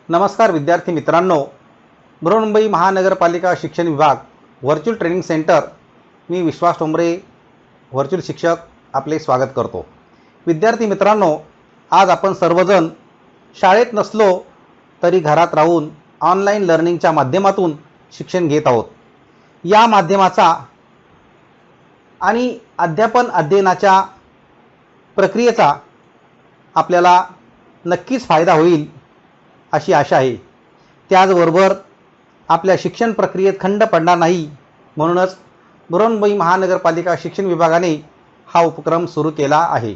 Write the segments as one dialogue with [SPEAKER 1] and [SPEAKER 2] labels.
[SPEAKER 1] नमस्कार विद्यार्थी मित्रांनो, बृहन्मुंबई महानगरपालिका शिक्षण विभाग व्हर्च्युअल ट्रेनिंग सेंटर, मी विश्वास ठोंबरे व्हर्च्युअल शिक्षक आपले स्वागत करतो। विद्यार्थी मित्रांनो, आज आपण सर्वजण शाळेत नसलो तरी घरात राहून ऑनलाईन लर्निंगच्या माध्यमातून शिक्षण घेत आहोत। या माध्यमाचा आणि अध्यापन अध्ययनाच्या प्रक्रियेचा आपल्याला नक्कीच फायदा होईल अशी आशा आहे। त्याचबरोबर आपल्या शिक्षण प्रक्रियेत खंड पडणार नाही, म्हणूनच बृहन्मुंबई महानगरपालिका शिक्षण विभागाने हा उपक्रम सुरू केला आहे।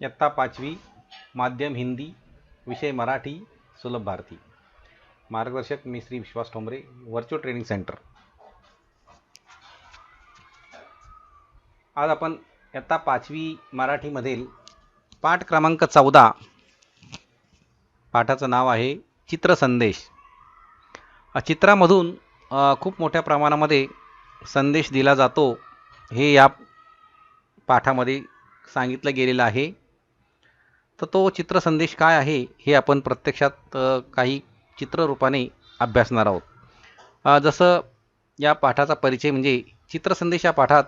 [SPEAKER 1] इयत्ता 5वी माध्यम हिंदी, विषय मराठी, सुलभ भारती। मार्गदर्शक मी श्री विश्वास ठोंबरे, व्हर्च्युअल ट्रेनिंग सेंटर। आज आपण इयत्ता 5वी मराठीमधील पाठ क्रमांक 14, पाठाचं नाव आहे चित्रसंदेश। चित्रामधून खूप मोठ्या प्रमाणामध्ये संदेश दिला जातो हे या पाठामध्ये सांगितलं गेलेलं आहे। तर तो चित्रसंदेश काय आहे हे आपण प्रत्यक्षात काही चित्ररूपाने अभ्यासणार आहोत। जसं या पाठाचा परिचय म्हणजे चित्रसंदेश या पाठात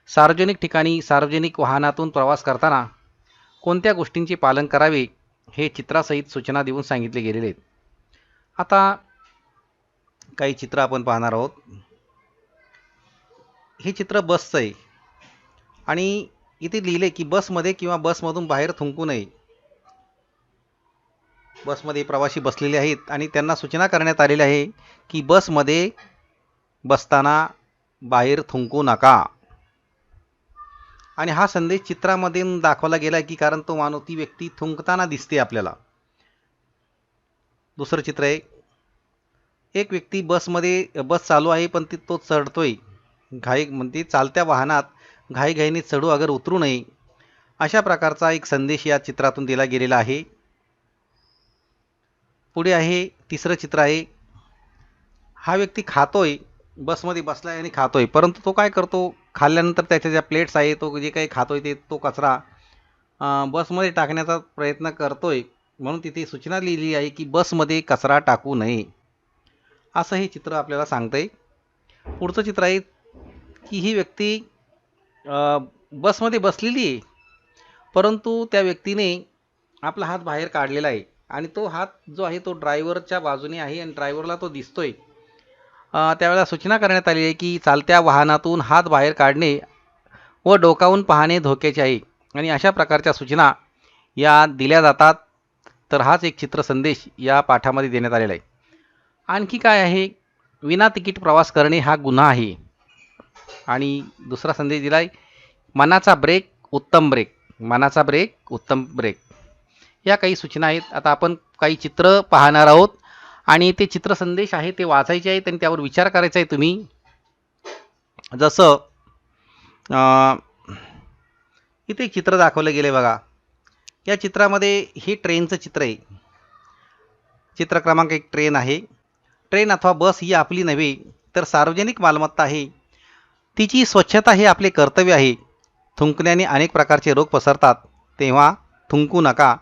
[SPEAKER 1] सार्वजनिक ठिकाणी सार्वजनिक वाहनातून प्रवास करताना कोणत्या गोष्टींचे पालन करावे हे चित्रासहित सूचना देऊन सांगितले गेलेले आहेत। आता काही चित्र आपण पाहणार आहोत। हे चित्र बसचं आहे आणि इथे लिहिले की बसमध्ये किंवा बसमधून बाहेर थुंकू नये। बसमध्ये प्रवासी बसलेले आहेत आणि त्यांना सूचना करण्यात आलेली आहे की बसमध्ये बसताना बाहेर थुंकू नका। आणि हा संदेश चित्रामध्ये दाखवला गेला की कारण तो मानव ती व्यक्ती थुंकताना दिसते आपल्याला। दुसरं चित्र आहे, एक व्यक्ती बसमध्ये बस चालू आहे पण तो चढतोय घाई, म्हणजे चालत्या वाहनात घाईघाईने चढू अगर उतरू नये, अशा प्रकारचा एक संदेश या चित्रातून दिला गेलेला आहे। पुढे आहे तिसरं चित्र आहे, हा व्यक्ती खातोय, बसमध्ये बसलाय आणि खातोय, परंतु तो काय करतो, खाल्ल्यानंतर त्याच्या ज्या प्लेट्स आहे तो जे काही खातोय तो कचरा बसमध्ये टाकण्याचा प्रयत्न करतोय, म्हणून तिथे सूचना लिहिली आहे की बसमध्ये कचरा टाकू नये, असं हे चित्र आपल्याला सांगतंय। पुढचं चित्र आहे की ही व्यक्ती बसमध्ये बसलेली आहे, परंतु त्या व्यक्तीने आपला हात बाहेर काढलेला आहे आणि तो हात जो आहे तो ड्रायव्हरच्या बाजूने आहे आणि ड्रायव्हरला तो दिसतोय। त्यावेळेला सूचना करण्यात आली आहे की चालत्या वाहनातून हात बाहेर काढणे व डोकावून पाहणे धोक्याचे आहे आणि अशा प्रकारच्या सूचना या दिल्या जातात। तर हाच एक चित्रसंदेश या पाठामध्ये देण्यात आलेला आहे। आणखी काय आहे, विना तिकीट प्रवास करणे हा गुन्हा आहे। आणि दुसरा संदेश दिला आहे, मनाचा ब्रेक उत्तम ब्रेक, मनाचा ब्रेक उत्तम ब्रेक, या काही सूचना आहेत। आता आपण काही चित्र पाहणार आहोत आणि ते चित्रसंदेश आहे ते वाचायचे आहेत आणि त्यावर विचार करायचा आहे तुम्ही। जसं इथे एक चित्र दाखवलं गेले बघा, या चित्रामध्ये हे ट्रेनचं चित्र आहे। चित्र क्रमांक 1 ट्रेन आहे। ट्रेन अथवा बस ही आपली नव्हे तर सार्वजनिक मालमत्ता आहे, तिची स्वच्छता हे आपले कर्तव्य आहे। थुंकण्याने अनेक प्रकारचे रोग पसरतात, तेव्हा थुंकू नका,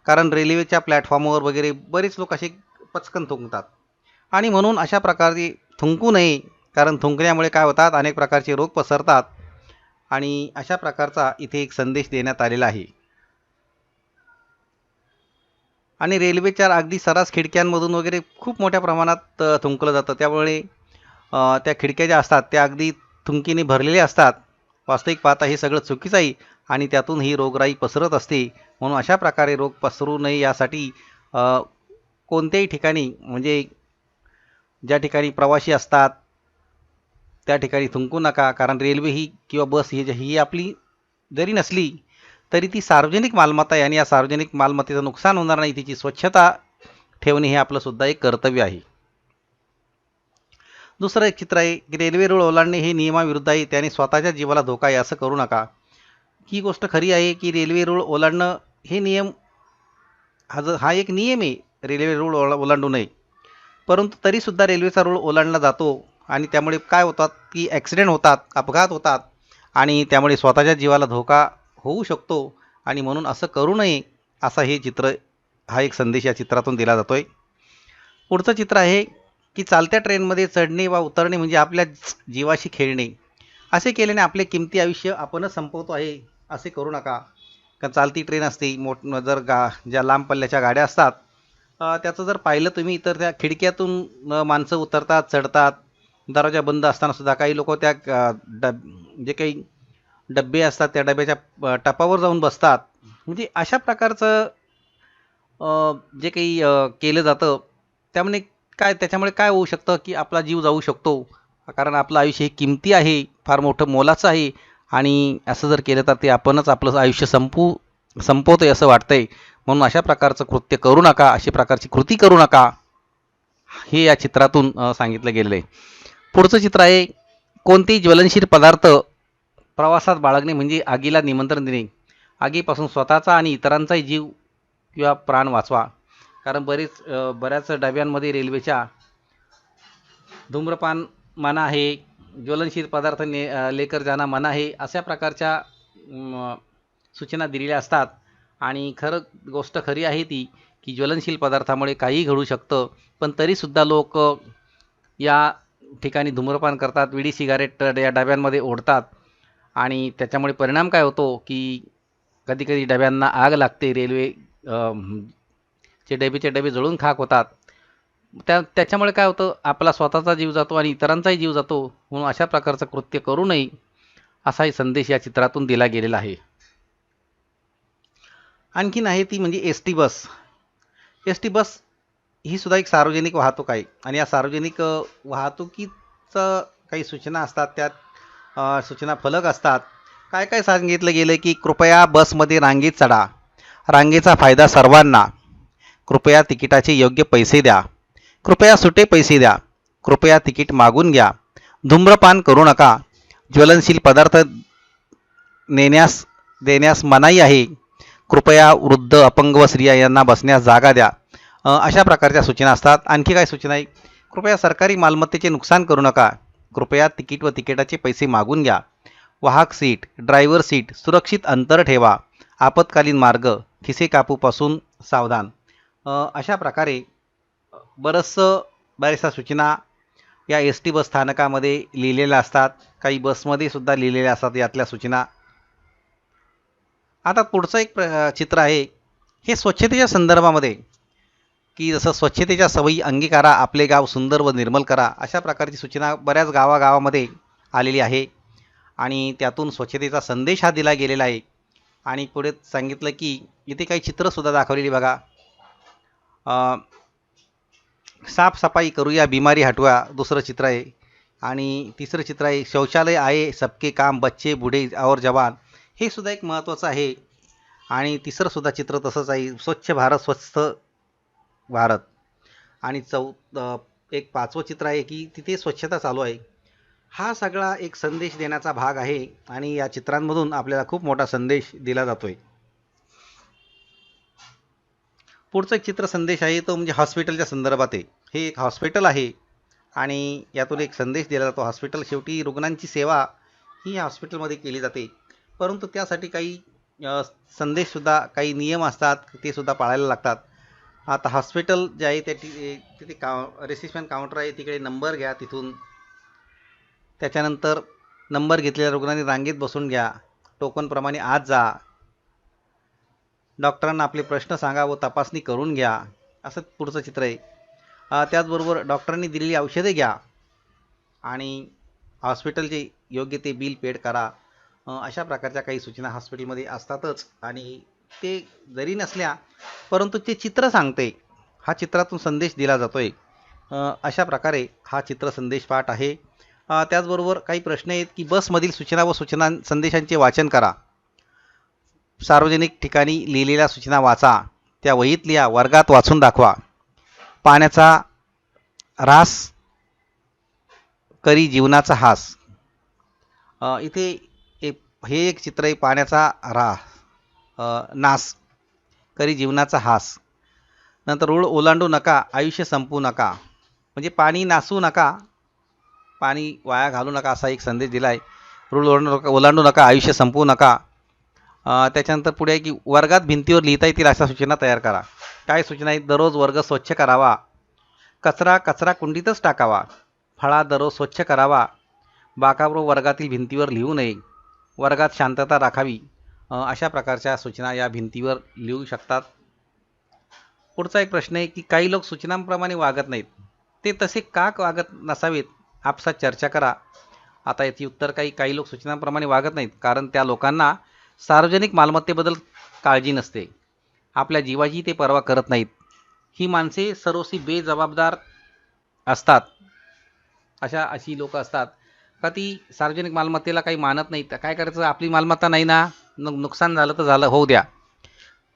[SPEAKER 1] कारण रेल्वेच्या प्लॅटफॉर्मवर वगैरे बरेच लोक असे पचकन थुंकतात आणि म्हणून अशा प्रकारे थुंकू नये, कारण थुंकण्यामुळे काय होतात, अनेक प्रकारचे रोग पसरतात आणि अशा प्रकारचा इथे एक संदेश देण्यात आलेला आहे। आणि रेल्वेच्या अगदी सर्रास खिडक्यांमधून वगैरे खूप मोठ्या प्रमाणात थुंकलं जातं, त्यामुळे त्या खिडक्या ज्या असतात त्या अगदी थुंकीने भरलेल्या असतात। वास्तविक पाहता हे सगळं चुकीचं आहे आणि त्यातून ही रोगराई पसरत असते, म्हणून अशा प्रकारे रोग पसरू नये यासाठी कोणत्याही ठिकाणी, म्हणजे ज्या ठिकाणी प्रवासी असतात त्या ठिकाणी थुंकू नका, कारण रेल्वे ही किंवा बस ही आपली जरी नसली तरी ती सार्वजनिक मालमत्ता आहे आणि या सार्वजनिक मालमत्तेचं नुकसान होणार नाही, तिची स्वच्छता ठेवणे हे आपलं सुद्धा एक कर्तव्य आहे। दुसरं एक चित्र आहे की रेल्वे रूळ ओलांडणे हे नियमाविरुद्ध आहे, त्याने स्वतःच्या जीवाला धोका आहे, असं करू नका। ही गोष्ट खरी आहे की रेल्वे रूळ ओलांडणं हे नियम हा एक नियम आहे, रेल्वे रूळ ओलांडू नये, परंतु तरीसुद्धा रेल्वेचा रूळ ओलांडला जातो आणि त्यामुळे काय होतात की ॲक्सिडेंट होतात, अपघात होतात आणि त्यामुळे स्वतःच्या जीवाला धोका होऊ शकतो आणि म्हणून असं करू नये असा हे चित्र हा एक संदेश या चित्रातून दिला जातोय. पुढचं चित्र आहे की चालत्या ट्रेनमध्ये चढणे वा उतरणे म्हणजे आपल्या जीवाशी खेळणे. असे केल्याने आपले किमती आयुष्य आपणच संपवतो आहे. असे करू नका. कारण चालती ट्रेन असते जर ज्या लांब पल्ल्याच्या गाड्या असतात त्याचं जर पाहिलं तुम्ही तर त्या खिडक्यातून माणसं उतरतात चढतात. दरवाजा बंद असताना सुद्धा काही लोक त्या जे काही डब्बे असतात त्या डब्याच्या टपावर जाऊन बसतात. म्हणजे अशा प्रकारचं जे काही केलं जातं त्यामुळे त्याच्यामुळे काय होऊ शकतं की आपला जीव जाऊ शकतो. कारण आपलं आयुष्य हे किमती आहे, फार मोठं मोलाचं आहे आणि असं जर केलं तर ते आपणच आपलं आयुष्य संपवतोय असं वाटतंय. म्हणून अशा प्रकारचं कृत्य करू नका, अशा प्रकारची कृती करू नका, हे या चित्रातून सांगितलं गेलेलं आहे. पुढचं चित्र आहे कोणतेही ज्वलनशील पदार्थ प्रवासात बाळगणे म्हणजे आगीला निमंत्रण देणे. आगीपासून स्वतःचा आणि इतरांचाही जीव किंवा प्राण वाचवा. कारण बऱ्याच डब्यांमध्ये रेल्वेच्या धूम्रपान मना आहे, ज्वलनशील पदार्थ लेकर जाना मना आहे, अशा प्रकारच्या सूचना दिलेल्या असतात. आणि गोष्ट खरी आहे ती की ज्वलनशील पदार्थामुळे काहीही घडू शकतं, पण तरीसुद्धा लोक या ठिकाणी धूम्रपान करतात, विडी सिगारेट या डब्यांमध्ये ओढतात आणि त्याच्यामुळे परिणाम काय होतो की कधीकधी डब्यांना आग लागते, चे डबेचे डबे जळून खाक होतात. त्याच्यामुळे काय होतं आपला स्वतःचा जीव जातो आणि इतरांचाही जीव जातो. म्हणून अशा प्रकारचं कृत्य करू नये असाही संदेश या चित्रातून दिला गेलेला आहे. आणखीन आहे ती म्हणजे S T bus. S T bus ही सुद्धा एक सार्वजनिक वाहतूक आहे आणि या सार्वजनिक वाहतुकीचं काही सूचना असतात, त्यात सूचना फलक असतात. काय काय सांगितलं गेलं की कृपया बसमध्ये रांगेत चढा, रांगेचा फायदा सर्वांना, कृपया तिकिटाचे योग्य पैसे द्या, कृपया सुटे पैसे द्या, कृपया तिकीट मागून घ्या, धूम्रपान करू नका, ज्वलनशील पदार्थ देण्यास मनाई आहे, कृपया वृद्ध अपंग व स्त्रिया यांना बसण्यास जागा द्या. अशा प्रकारच्या सूचना असतात. आणखी काय सूचना आहे, कृपया सरकारी मालमत्तेचे नुकसान करू नका, कृपया तिकीट व तिकिटाचे पैसे मागून घ्या, वाहक सीट, ड्रायव्हर सीट, सुरक्षित अंतर ठेवा, आपत्कालीन मार्ग, खिसे कापूपासून सावधान. अशा प्रकारे बऱ्याचशा सूचना या एस टी बस स्थानकामध्ये लिहिलेल्या असतात, काही बसमध्ये सुद्धा लिहिलेल्या असतात यातल्या सूचना. आता पुढचं एक चित्र आहे हे स्वच्छतेच्या संदर्भामध्ये की जसं स्वच्छतेच्या सवयी अंगीकारा, आपले गाव सुंदर व निर्मल करा, अशा प्रकारची सूचना बऱ्याच गावागावामध्ये आलेली आहे आणि त्यातून स्वच्छतेचा संदेश हा दिला गेलेला आहे. आणि पुढे सांगितलं की इथे काही चित्रसुद्धा दाखवलेली बघा. साफसफाई करूया बिमारी हटवा दुसरं चित्र आहे आणि तिसरं चित्र आहे शौचालय आहे सबके काम, बच्चे बूढ़े और जवान, हे सुद्धा एक महत्त्वाचं आहे. आणि तिसरं सुद्धा चित्र तसंच आहे, स्वच्छ भारत स्वस्थ भारत. आणि एक पाचवं चित्र आहे की तिथे स्वच्छता चालू आहे. हा सगळा एक संदेश देण्याचा भाग आहे आणि या चित्रांमधून आपल्याला खूप मोठा संदेश दिला जातोय. पुढचं एक चित्र संदेश आहे तो म्हणजे हॉस्पिटलच्या संदर्भात आहे. हे एक हॉस्पिटल आहे आणि यातून एक संदेश दिला जातो. हॉस्पिटल शेवटी रुग्णांची सेवा ही या हॉस्पिटलमध्ये केली जाते, परंतु त्यासाठी काही संदेशसुद्धा, काही नियम असतात, ते सुद्धा पाळायला लागतात. आता हॉस्पिटल जे आहे तिथे रिसेप्शन काउंटर आहे, तिकडे नंबर घ्या, तिथून त्याच्यानंतर नंबर घेतलेल्या रुग्णांनी रांगेत बसून घ्या, टोकनप्रमाणे आत जा, डॉक्टरांना आपले प्रश्न सांगा व तपासणी करून घ्या, असं पुढचं चित्र आहे. त्याचबरोबर डॉक्टरांनी दिलेली औषधे घ्या आणि हॉस्पिटलचे योग्य ते बिल पेड करा. अशा प्रकारच्या काही सूचना हॉस्पिटलमध्ये असतातच आणि ते जरी नसल्या परंतु ते चित्र सांगते, हा चित्रातून संदेश दिला जातोय. अशा प्रकारे हा चित्र संदेश पाठ आहे. त्याचबरोबर काही प्रश्न आहेत की बसमधील सूचना व संदेशांचे वाचन करा, सार्वजनिक ठिकाणी लिहिलेल्या सूचना वाचा, त्या वहीत लिहा, वर्गात वाचून दाखवा, पाण्याचा ऱ्हास करी जीवनाचा हास. इथे हे एक चित्र आहे, पाण्याचा नास करी जीवनाचा हास. नंतर रूळ ओलांडू नका, आयुष्य संपवू नका, म्हणजे पाणी नासू नका पाणी वाया घालू नका असा एक संदेश दिला आहे. रूळ ओलांडू नका, आयुष्य संपवू नका. त्याच्यानंतर पुढे आहे की वर्गात भिंतीवर लिहिता येतील अशा सूचना तयार करा. काय सूचना आहेत? दररोज वर्ग स्वच्छ करावा, कचरा कचरा कुंडीतच टाकावा, फळा दररोज स्वच्छ करावा, बाकाबरोबर वर्गातील भिंतीवर लिहू नये, वर्गात शांतता राखावी. अशा प्रकारच्या सूचना या भिंतीवर लिहू शकतात. पुढचा एक प्रश्न आहे की काही लोक सूचनांप्रमाणे वागत नाहीत, ते तसे का वागत नसावेत आपसात चर्चा करा. आता याची उत्तर काही लोक सूचनांप्रमाणे वागत नाहीत कारण त्या लोकांना सार्वजनिक मालमत्तेबद्दल काळजी नसते, आपल्या जीवाची ते पर्वा करत नाहीत. ही माणसे सर्वस्वी बेजबाबदार असतात. अशी लोक असतात का ती सार्वजनिक मालमत्तेला काही मानत नाहीत. काय करायचं, आपली मालमत्ता नाही ना, नुकसान झालं तर झालं, होऊ द्या.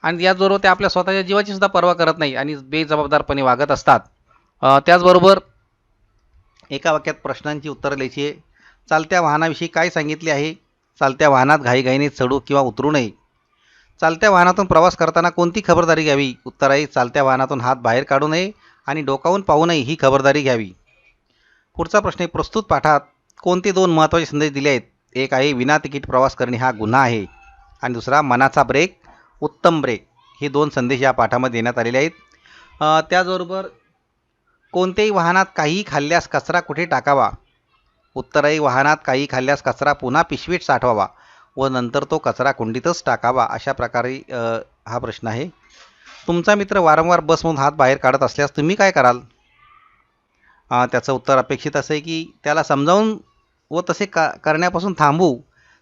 [SPEAKER 1] आणि याचबरोबर ते आपल्या स्वतःच्या जीवाची सुद्धा पर्वा करत नाही आणि बेजबाबदारपणे वागत असतात. त्याचबरोबर एका वाक्यात प्रश्नांची उत्तरं लिहायची आहे. चालत्या वाहनाविषयी काय सांगितले आहे? चालत्या वाहनात घाईघाईने चढू किंवा उतरू नये. चालत्या वाहनातून प्रवास करताना कोणती खबरदारी घ्यावी? उत्तर आहे चालत्या वाहनातून हात बाहेर काढू नये आणि डोकावून पाहू नये ही खबरदारी घ्यावी. पुढचा प्रश्न आहे प्रस्तुत पाठात कोणते दोन महत्त्वाचे संदेश दिले आहेत? एक आहे विना तिकीट प्रवास करणे हा गुन्हा आहे आणि दुसरा मनाचा ब्रेक उत्तम ब्रेक. हे दोन संदेश या पाठामध्ये देण्यात आलेले आहेत. त्याचबरोबर कोणत्याही वाहनात काहीही खाल्ल्यास कचरा कुठे टाकावा? उत्तर आहे वाहनात काही खाल्ल्यास कचरा पुन्हा पिशवीत साठवावा व नंतर तो कचरा कुंडीतच टाकावा. अशा प्रकारे हा प्रश्न आहे. तुमचा मित्र वारंवार बसमधून हात बाहेर काढत असल्यास तुम्ही काय कराल? त्याचं उत्तर अपेक्षित असं आहे की त्याला समजावून व तसे करण्यापासून थांबवू,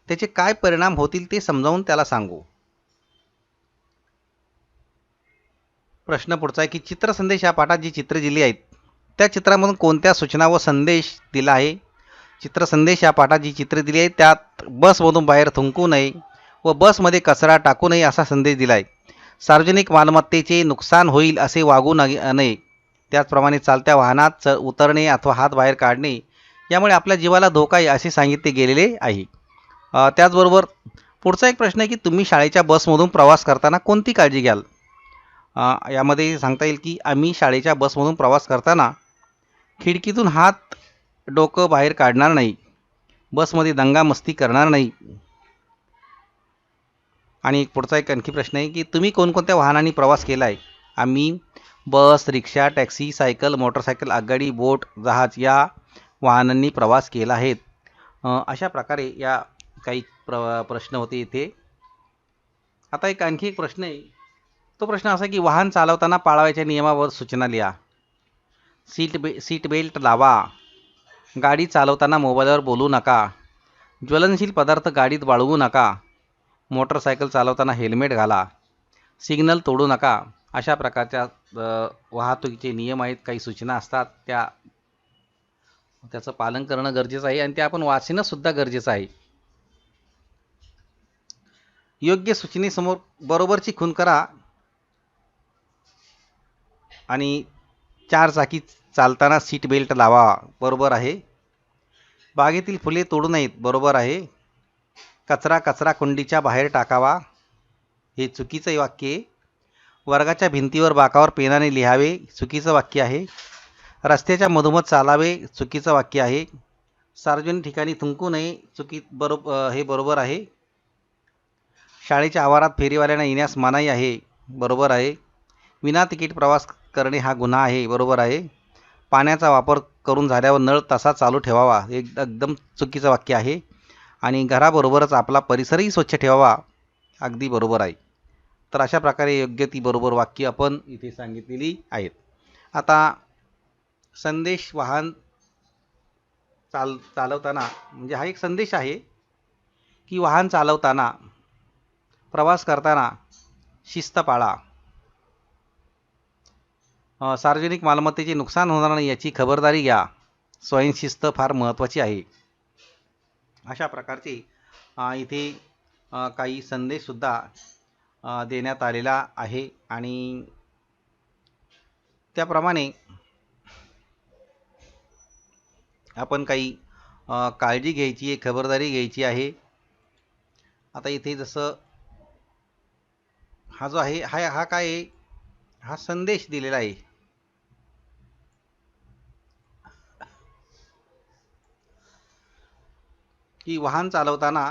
[SPEAKER 1] त्याचे काय परिणाम होतील ते समजावून त्याला सांगू. प्रश्न पुढचा आहे की चित्रसंदेश या पाठात जी चित्रे दिली आहेत त्या चित्रामधून कोणत्या सूचना व संदेश दिला आहे? चित्रसंदेश या पाठात जी चित्रे दिली आहेत त्यात बसमधून बाहेर थुंकू नये व बसमध्ये कचरा टाकू नये असा संदेश दिला आहे. सार्वजनिक मालमत्तेचे नुकसान होईल असे वागू नये. त्याचप्रमाणे चालत्या वाहनात उतरणे अथवा हात बाहेर काढणे यामुळे आपल्या जीवाला धोका आहे असे सांगितले गेलेले आहे. त्याचबरोबर पुढचा एक प्रश्न आहे की तुम्ही शाळेच्या बसमधून प्रवास करताना कोणती काळजी घ्याल? यामध्ये सांगता येईल की आम्ही शाळेच्या बसमधून प्रवास करताना खिडकीतून हात डोकं बाहेर काढणार नाही, बसमध्ये दंगामस्ती करणार नाही. आणि पुढचा एक आणखी प्रश्न आहे की तुम्ही कोणकोणत्या वाहनांनी प्रवास केला आहे? आम्ही बस, रिक्षा, टॅक्सी, सायकल, मोटरसायकल, आगगाडी, बोट, जहाज या वाहनांनी प्रवास केला आहे. अशा प्रकारे या काही प्रश्न होते इथे. आता आणखी एक प्रश्न आहे. तो प्रश्न असा की वाहन चालवताना पाळावयाच्या नियमावर सूचना लिहा. सीट बेल्ट लावा, गाडी चालवताना मोबाईलवर बोलू नका, ज्वलनशील पदार्थ गाडीत बाळगू नका, मोटरसायकल चालवताना हेल्मेट घाला, सिग्नल तोडू नका. अशा प्रकारच्या वाहतुकीचे नियम आहेत, काही सूचना असतात, त्याचं पालन करणं गरजेचं आहे आणि ते आपण वाचणं सुद्धा गरजेचं आहे. योग्य सूचनेसमोर बरोबरची खूण करा आणि 4 चाकी चालताना सीट बेल्ट लावा, बरोबर आहे. बागेतील फुले तोडू नयेत, बरोबर आहे. कचरा कुंडीच्या बाहेर टाकावा, हे चुकीचं वाक्य आहे. वर्गाच्या भिंतीवर बाकावर पेनाने लिहावे, चुकीचं वाक्य आहे. रस्त्याच्या मधोमध चालावे, चुकीचं वाक्य आहे. सार्वजनिक ठिकाणी थुंकू नये, हे बरोबर आहे. शाळेच्या आवारात फेरीवाल्यांना येण्यास मनाई आहे, बरोबर आहे. विना तिकीट प्रवास करणे हा गुन्हा आहे, बरोबर आहे. पाण्याचा वापर करून झाल्यावर नळ तसा चालू ठेवावा, हे एकदम चुकीचं वाक्य आहे. आणि घराबरोबरच आपला परिसरही स्वच्छ ठेवावा, अगदी बरोबर आहे. तर अशा प्रकारे योग्य ती बरोबर वाक्य आपण इथे सांगितलेली आहेत. आता संदेश वाहन चालवताना म्हणजे हा एक संदेश आहे की वाहन चालवताना, प्रवास करताना शिस्त पाळा, सार्वजनिक मालमत्तेचे नुकसान होणार नाही याची खबरदारी घ्या, स्वयंशिस्त फार महत्त्वाची आहे. अशा प्रकारचे इथे काही संदेशसुद्धा देण्यात आलेला आहे आणि त्याप्रमाणे आपण काही काळजी घ्यायची आहे, खबरदारी घ्यायची आहे. आता इथे जसं हा जो आहे हा काय आहे, हा संदेश दिलेला आहे. की वाहन चालवताना,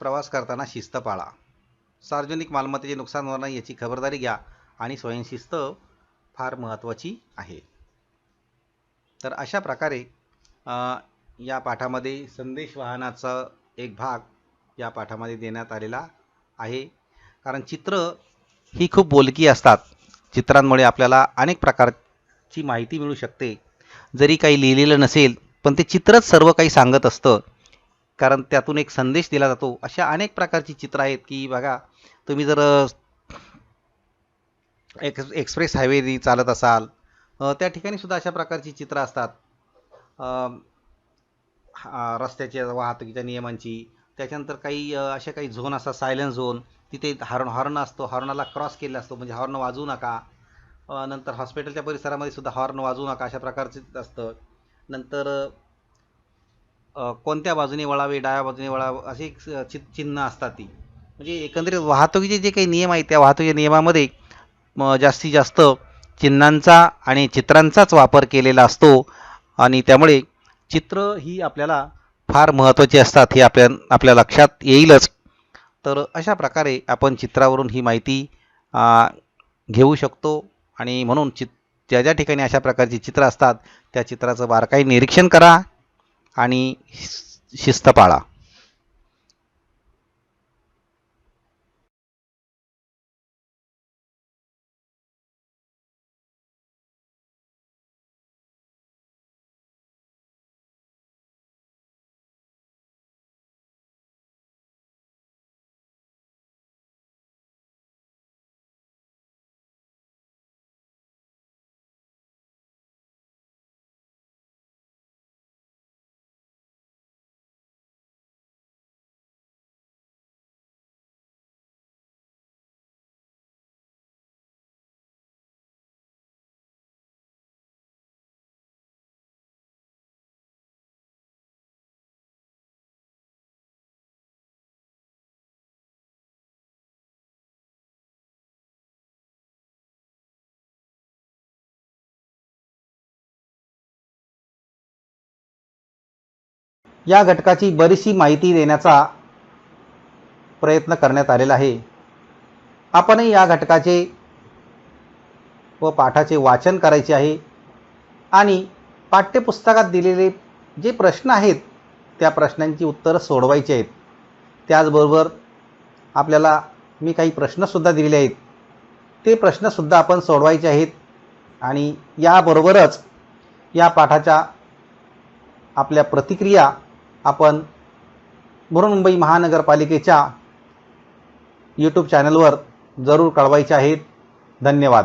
[SPEAKER 1] प्रवास करताना शिस्त पाळा, सार्वजनिक मालमत्तेचे नुकसान होणार नाही याची खबरदारी घ्या आणि स्वयंशिस्त फार महत्त्वाची आहे. तर अशा प्रकारे या पाठामध्ये संदेश वाहनाचा एक भाग या पाठामध्ये देण्यात आलेला आहे. कारण चित्र ही खूप बोलकी असतात. चित्रांमुळे आपल्याला अनेक प्रकारची माहिती मिळू शकते. जरी काही लिहिलेलं नसेल पण ते चित्रच सर्व काही सांगत असतं, कारण त्यातून एक संदेश दिला जातो. अशा अनेक प्रकारची चित्र आहेत की बघा, तुम्ही जर एक्सप्रेस हायवे चालत असाल, त्या ठिकाणी सुद्धा अशा प्रकारची चित्र असतात. रस्त्याच्या वाहतुकीच्या नियमांची. त्याच्यानंतर काही असे काही झोन असतात, सायलेन्स झोन, तिथे हॉर्न असतो, हॉर्नला क्रॉस केला असतो, म्हणजे हॉर्न वाजवू नका. नंतर हॉस्पिटलच्या परिसरामध्ये सुद्धा हॉर्न वाजवू नका अशा प्रकारचे असतं. नंतर कोणत्या बाजूने वळावे, डाव्या बाजूने वळावे, असे एक चिन्ह असतात. ती म्हणजे एकंदरीत वाहतुकीचे जे काही नियम आहेत त्या वाहतुकीच्या नियमामध्ये जास्तीत जास्त चिन्हांचा आणि चित्रांचाच वापर केलेला असतो. आणि त्यामुळे चित्र ही आपल्याला फार महत्त्वाची असतात हे आपल्या लक्षात येईलच. तर अशा प्रकारे आपण चित्रावरून ही माहिती घेऊ शकतो. आणि म्हणून ज्या ज्या ठिकाणी अशा प्रकारची चित्र असतात त्या चित्राचं बारकाई निरीक्षण करा आणि शिस्त पाळा. या घटकाची बरीचशी माहिती देण्याचा प्रयत्न करण्यात आलेला आहे. आपणही या घटकाचे व पाठाचे वाचन करायचे आहे आणि पाठ्यपुस्तकात दिलेले जे प्रश्न आहेत त्या प्रश्नांची उत्तरं सोडवायची आहेत. त्याचबरोबर आपल्याला मी काही प्रश्नसुद्धा दिलेले आहेत, ते प्रश्नसुद्धा आपण सोडवायचे आहेत. आणि याबरोबरच या पाठाच्या आपल्या प्रतिक्रिया आपण बृहन्मुंबई महानगरपालिकेच्या यूट्यूब चॅनलवर जरूर कळवायच्या आहेत. धन्यवाद.